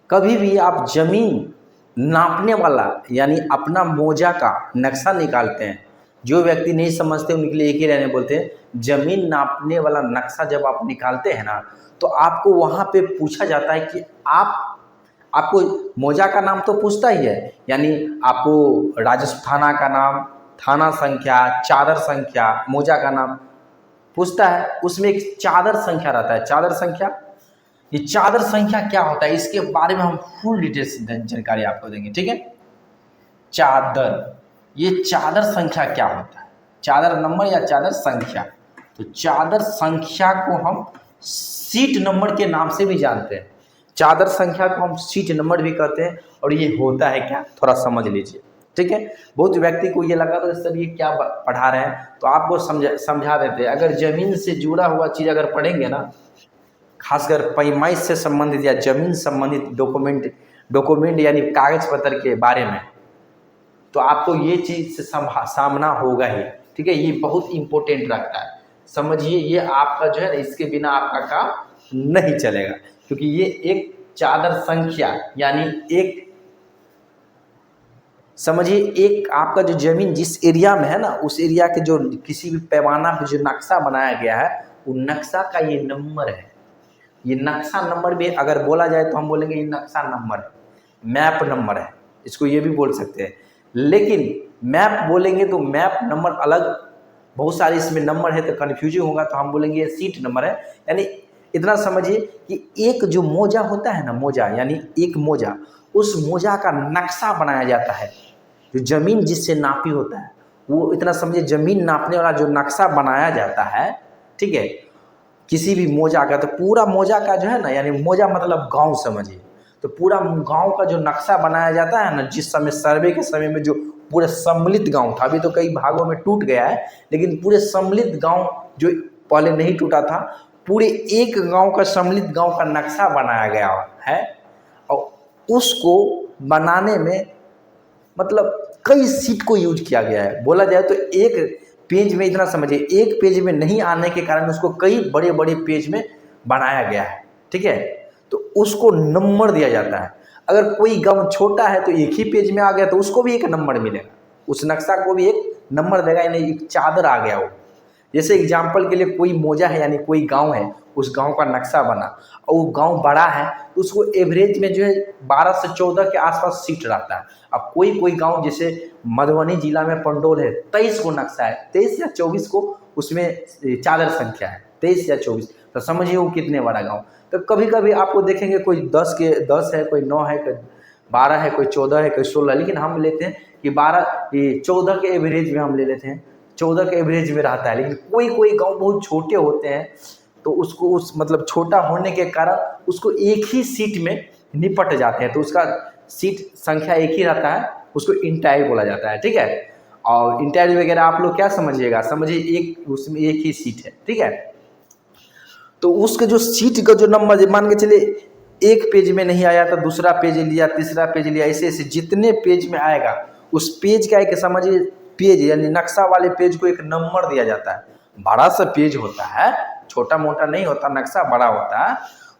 कभी भी आप जमीन नापने वाला यानी अपना मोजा का नक्शा निकालते हैं, जो व्यक्ति नहीं समझते उनके लिए एक ही रहने बोलते हैं, जमीन नापने वाला नक्शा जब आप निकालते हैं ना, तो आपको वहाँ पे पूछा जाता है कि आपको मोजा का नाम तो पूछता ही है, यानी आपको राजस्थाना का नाम, थाना संख्या, चादर संख्या, मोजा का नाम पूछता है। उसमें एक चादर संख्या रहता है, चादर संख्या। ये चादर संख्या क्या होता है इसके बारे में हम फुल डिटेल्स जानकारी आपको देंगे, ठीक है। चादर, ये चादर संख्या क्या होता है, चादर नंबर या चादर संख्या। तो चादर संख्या को हम सीट नंबर के नाम से भी जानते हैं, चादर संख्या को हम सीट नंबर भी कहते हैं। और ये होता है क्या, थोड़ा समझ लीजिए, ठीक है। बहुत व्यक्ति को ये लगा तो सर ये क्या पढ़ा रहे हैं, तो आपको समझा देते हैं। अगर जमीन से जुड़ा हुआ चीज़ अगर पढ़ेंगे ना, खासकर पैमाइश से संबंधित या जमीन संबंधित डॉक्यूमेंट यानी कागज पत्र के बारे में, तो आपको ये चीज़ से सामना होगा ही, ठीक है। ये बहुत इंपॉर्टेंट रखता है, समझिए। ये आपका जो है ना, इसके बिना आपका काम नहीं चलेगा, क्योंकि ये एक चादर संख्या यानी एक, समझिए, एक आपका जो जमीन जिस एरिया में है ना, उस एरिया के जो किसी भी पैमाना पे जो नक्शा बनाया गया है, वो नक्शा का ये नंबर है। ये नक्शा नंबर भी अगर बोला जाए तो हम बोलेंगे ये नक्शा नंबर है, मैप नंबर है, इसको ये भी बोल सकते हैं। लेकिन मैप बोलेंगे तो मैप नंबर अलग, बहुत सारे इसमें नंबर है तो कन्फ्यूजन होगा, तो हम बोलेंगे ये सीट नंबर है। यानी इतना समझिए कि एक जो मोजा होता है ना, मोजा यानी एक मोजा, उस मोजा का नक्शा बनाया जाता है, जो जमीन जिससे नापी होता है, वो इतना समझिए जमीन नापने वाला जो नक्शा बनाया जाता है, ठीक है, किसी भी मोजा का। तो पूरा मोजा का जो है ना, यानी मोजा मतलब गांव समझिए, तो पूरा गांव का जो नक्शा बनाया जाता है ना, जिस समय सर्वे के समय में जो पूरे सम्मिलित गांव था, अभी तो कई भागों में टूट गया है, लेकिन पूरे सम्मिलित गांव जो पहले नहीं टूटा था, पूरे एक गांव का सम्मिलित गांव का नक्शा बनाया गया है। और उसको बनाने में मतलब कई सीट को यूज किया गया है। बोला जाए तो एक पेज में, इतना समझिए, एक पेज में नहीं आने के कारण उसको कई बड़े बड़े पेज में बनाया गया है, ठीक है। तो उसको नंबर दिया जाता है। अगर कोई गांव छोटा है तो एक ही पेज में आ गया तो उसको भी एक नंबर मिलेगा, उस नक्शा को भी एक नंबर देगा, यानी एक चादर आ गया वो। जैसे एग्जाम्पल के लिए कोई मोजा है यानी कोई गांव है, उस गांव का नक्शा बना और वो गांव बड़ा है तो उसको एवरेज में जो है 12 से 14 के आसपास सीट रहता है। अब कोई गांव जैसे मधुबनी जिला में पंडोल है, 23 को नक्शा है, 23 या 24 को उसमें चादर संख्या है, 23 या 24, तो समझिए वो कितने बड़ा गाँव। तो कभी कभी आपको देखेंगे कोई 10 है, कोई 9 है, कोई 12 है, कोई 14 है, कोई 16, लेकिन हम लेते हैं कि 14 के एवरेज में हम ले लेते हैं, 14 के एवरेज में रहता है। लेकिन कोई गांव बहुत छोटे होते हैं तो उसको उस मतलब छोटा होने के कारण उसको एक ही सीट में निपट जाते हैं, तो उसका सीट संख्या एक ही रहता है, उसको इंटायर बोला जाता है, ठीक है। और इंटायर वगैरह आप लोग क्या समझिएगा, समझिए एक उसमें एक ही सीट है, ठीक है। तो उसके जो सीट का जो नंबर, मान के चलिए एक पेज में नहीं आया तो दूसरा पेज लिया, तीसरा पेज लिया, ऐसे ऐसे जितने पेज में आएगा उस पेज का एक समझिए पेज यानी नक्शा वाले पेज को एक नंबर दिया जाता है। बड़ा सा पेज होता है, छोटा मोटा नहीं होता, नक्शा बड़ा होता है,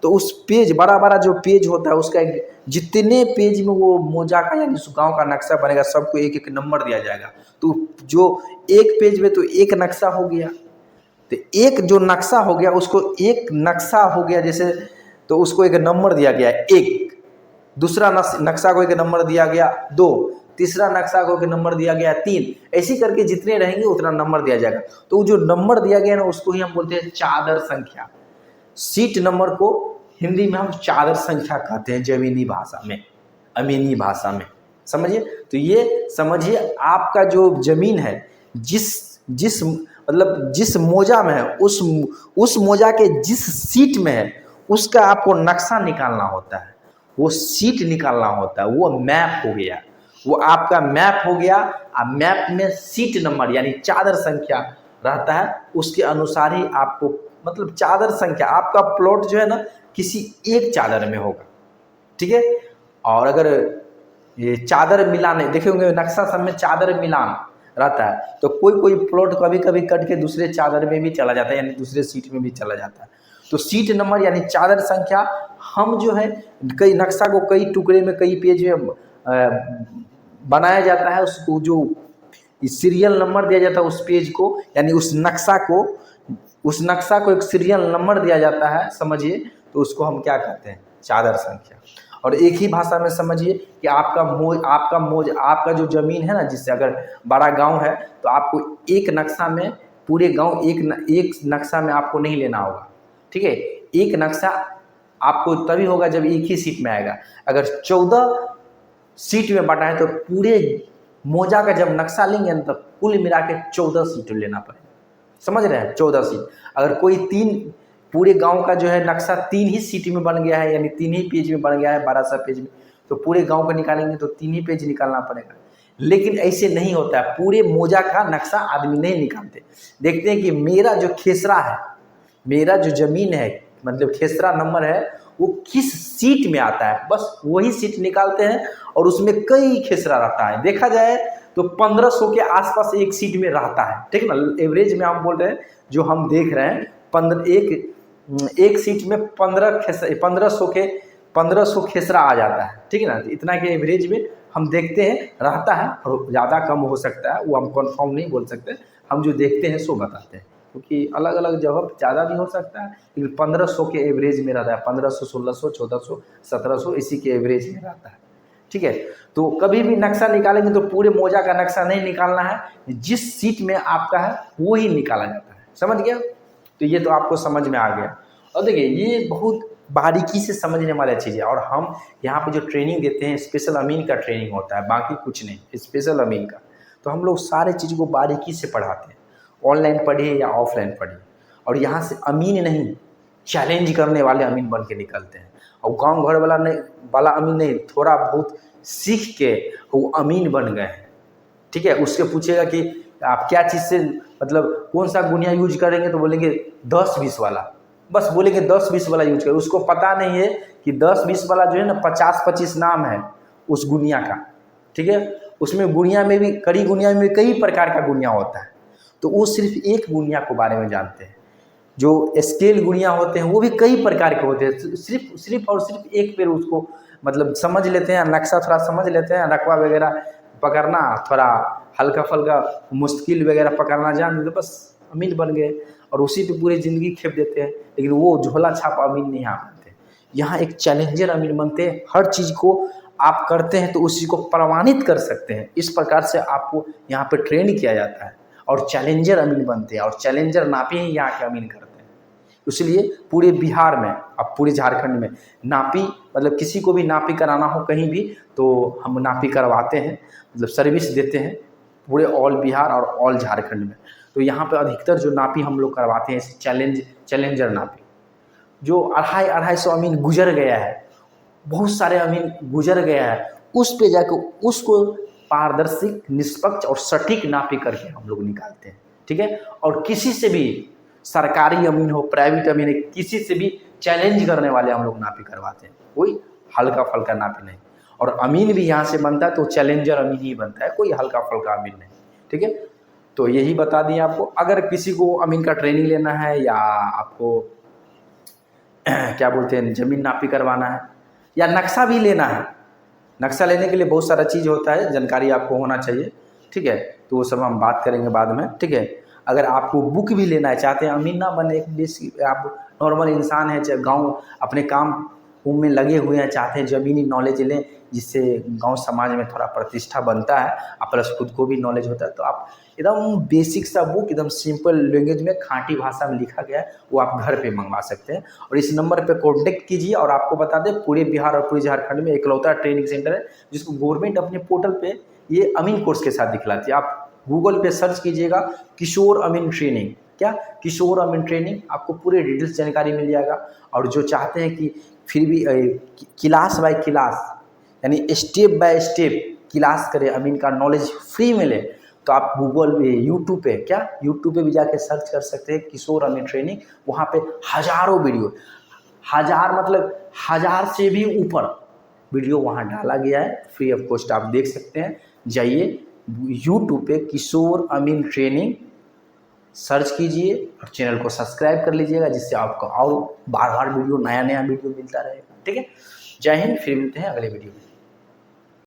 तो उस पेज बड़ा जो पेज होता है उसका जितने पेज में वो मोजा का यानी उस गाँव का नक्शा बनेगा सबको एक एक नंबर दिया जाएगा। तो जो एक पेज में तो एक नक्शा हो गया, तो एक जो नक्शा हो गया उसको एक नक्शा हो गया जैसे, तो उसको एक नंबर दिया गया एक, दूसरा नक्शा को एक नंबर दिया गया 2, तीसरा नक्शा को एक नंबर दिया गया 3, ऐसी करके जितने रहेंगे उतना नंबर दिया जाएगा। तो जो नंबर दिया गया ना उसको ही हम बोलते हैं चादर संख्या। सीट नंबर को हिंदी में हम चादर संख्या कहते हैं, जमीनी भाषा में, अमीनी भाषा में, समझिए। तो ये समझिए आपका जो जमीन है जिस मतलब जिस मोजा में है उस मोजा के जिस सीट में है उसका आपको नक्शा निकालना होता है, वो सीट निकालना होता है, वो मैप हो गया, वो आपका मैप हो गया। अब मैप में सीट नंबर यानी चादर संख्या रहता है, उसके अनुसार ही आपको मतलब चादर संख्या, आपका प्लॉट जो है ना किसी एक चादर में होगा, ठीक है। और अगर ये चादर मिलाने देखे होंगे नक्शा सब में चादर मिलान रहता है, तो कोई प्लॉट कभी कभी कट के दूसरे चादर में भी चला जाता है यानी दूसरे सीट में भी चला जाता है। तो सीट नंबर यानी चादर संख्या हम जो है कई नक्शा को कई टुकड़े में कई पेज में बनाया जाता है, उसको जो सीरियल नंबर दिया जाता है उस पेज को, यानी उस नक्शा को एक सीरियल नंबर दिया जाता है समझिए, तो उसको हम क्या कहते हैं, चादर संख्या। और एक ही भाषा में समझिए कि आपका जो ज़मीन है ना, जिससे अगर बड़ा गांव है तो आपको एक नक्शा में पूरे गांव एक नक्शा में आपको नहीं लेना होगा, ठीक है। एक नक्शा आपको तभी होगा जब एक ही सीट में आएगा। अगर 14 सीट में बांटा है तो पूरे मोजा का जब नक्शा लेंगे ना तो कुल मिला के 14 सीट लेना पड़ेगा, समझ रहे हैं, 14 सीट। अगर कोई पूरे गांव का जो है नक्शा 3 ही सीट में बन गया है, यानी 3 ही पेज में बन गया है 1200 पेज में, तो पूरे गांव का निकालेंगे तो 3 ही पेज निकालना पड़ेगा। लेकिन ऐसे नहीं होता है, पूरे मोजा का नक्शा आदमी नहीं निकालते। देखते हैं कि मेरा जो खेसरा है, मेरा जो ज़मीन है मतलब खेसरा नंबर है, वो किस सीट में आता है, बस वही सीट निकालते हैं। और उसमें कई खेसरा रहता है, देखा जाए तो 1500 के आसपास एक सीट में रहता है, ठीक है ना। एवरेज में हम बोल रहे हैं, जो हम देख रहे हैं एक सीट में 1500 खेसरा आ जाता है, ठीक है ना। इतना के एवरेज में हम देखते हैं रहता है, और ज़्यादा कम हो सकता है, वो हम कंफर्म नहीं बोल सकते, हम जो देखते हैं सो बताते हैं, क्योंकि अलग अलग जगह पर ज़्यादा भी हो सकता है, लेकिन 1500 के एवरेज में रहता है, 1500, 1600, 1400, 1700 इसी के एवरेज में रहता है, ठीक है। तो कभी भी नक्शा निकालेंगे तो पूरे मोजा का नक्शा नहीं निकालना है, जिस सीट में आपका है वो ही निकाला जाता है, समझ गया। तो ये तो आपको समझ में आ गया। और देखिए ये बहुत बारीकी से समझने वाली चीज़ है, और हम यहाँ पे जो ट्रेनिंग देते हैं स्पेशल अमीन का ट्रेनिंग होता है, बाकी कुछ नहीं, स्पेशल अमीन का। तो हम लोग सारे चीज़ को बारीकी से पढ़ाते हैं, ऑनलाइन पढ़िए या ऑफलाइन पढ़िए। और यहाँ से अमीन नहीं, चैलेंज करने वाले अमीन बन के निकलते हैं। और गाँव घर वाला अमीन नहीं, थोड़ा बहुत सीख के वो अमीन बन गए हैं, ठीक है। उससे पूछेगा कि आप क्या चीज़ से मतलब कौन सा गुनिया यूज करेंगे, तो बोलेंगे 10-20 वाला, बस बोलेंगे 10-20 वाला यूज करें। उसको पता नहीं है कि 10-20 वाला जो है ना 50-25 नाम है उस गुनिया का, ठीक है। उसमें गुनिया में भी कड़ी गुनिया में कई प्रकार का गुनिया होता है, तो वो सिर्फ एक गुनिया को बारे में जानते हैं। जो स्केल गुनिया होते हैं वो भी कई प्रकार के होते हैं, सिर्फ और सिर्फ एक पेड़ उसको मतलब समझ लेते हैं, नक्शा थोड़ा समझ लेते हैं, रकबा वगैरह पकड़ना थोड़ा हल्का फल्का मुश्किल वगैरह पकड़ना जान, तो बस अमीन बन गए, और उसी पे पूरी ज़िंदगी खेप देते हैं। लेकिन वो झोला छाप अमीन नहीं आ पाते, यहाँ एक चैलेंजर अमीन बनते हैं। हर चीज़ को आप करते हैं तो उसी को प्रमाणित कर सकते हैं, इस प्रकार से आपको यहाँ पे ट्रेन किया जाता है, और चैलेंजर अमीन बनते हैं, और चैलेंजर नापी ही यहाँ के अमीन करते हैं। इसलिए पूरे बिहार में, अब पूरे झारखंड में नापी मतलब किसी को भी नापी कराना हो कहीं भी, तो हम नापी करवाते हैं, मतलब सर्विस देते हैं पूरे ऑल बिहार और ऑल झारखंड में। तो यहाँ पे अधिकतर जो नापी हम लोग करवाते हैं चैलेंजर नापी, जो 250 अमीन गुजर गया है, बहुत सारे अमीन गुजर गया है, उस पे जाकर उसको पारदर्शी, निष्पक्ष और सटीक नापी करके हम लोग निकालते हैं, ठीक है। और किसी से भी सरकारी अमीन हो, प्राइवेट अमीन है, किसी से भी चैलेंज करने वाले हम लोग नापी करवाते हैं, कोई हल्का फल्का नापी नहीं। और अमीन भी यहाँ से बनता है तो चैलेंजर अमीन ही बनता है, कोई हल्का फल्का अमीन नहीं, ठीक है। तो यही बता दिए आपको। अगर किसी को अमीन का ट्रेनिंग लेना है या आपको क्या बोलते हैं ज़मीन नापी करवाना है या नक्शा भी लेना है, नक्शा लेने के लिए बहुत सारा चीज़ होता है, जानकारी आपको होना चाहिए, ठीक है। तो वो सब हम बात करेंगे बाद में, ठीक है। अगर आपको बुक भी लेना है, चाहते हैं अमीन ना बने, एक बेसिक आप नॉर्मल इंसान है, चाहे गाँव अपने काम में लगे हुए हैं, चाहते हैं ज़मीनी नॉलेज लें जिससे गांव समाज में थोड़ा प्रतिष्ठा बनता है और प्लस खुद को भी नॉलेज होता है, तो आप एकदम बेसिक सा बुक एकदम सिंपल लैंग्वेज में खाँटी भाषा में लिखा गया है वो आप घर पे मंगवा सकते हैं। और इस नंबर पे कांटेक्ट कीजिए। और आपको बता दें पूरे बिहार और पूरे झारखंड में इकलौता ट्रेनिंग सेंटर है जिसको गवर्नमेंट अपने पोर्टल पे ये अमीन कोर्स के साथ दिखलाती है। आप गूगल पे सर्च कीजिएगा किशोर अमीन ट्रेनिंग, क्या किशोर अमीन ट्रेनिंग, आपको पूरे डिटेल्स जानकारी मिल जाएगा। और जो चाहते हैं कि फिर भी क्लास बाय क्लास यानी स्टेप बाय स्टेप क्लास करें, अमीन का नॉलेज फ्री मिले, तो आप गूगल पे यूट्यूब पे भी जाके सर्च कर सकते हैं किशोर अमीन ट्रेनिंग। वहाँ पे हज़ारों वीडियो, हज़ार से भी ऊपर वीडियो वहाँ डाला गया है, फ्री ऑफ कॉस्ट आप देख सकते हैं। जाइए यूट्यूब पे किशोर अमीन ट्रेनिंग सर्च कीजिए और चैनल को सब्सक्राइब कर लीजिएगा, जिससे आपको और बार बार वीडियो, नया नया वीडियो मिलता रहेगा। ठीक है, जय हिंद, फिर मिलते हैं अगले वीडियो में।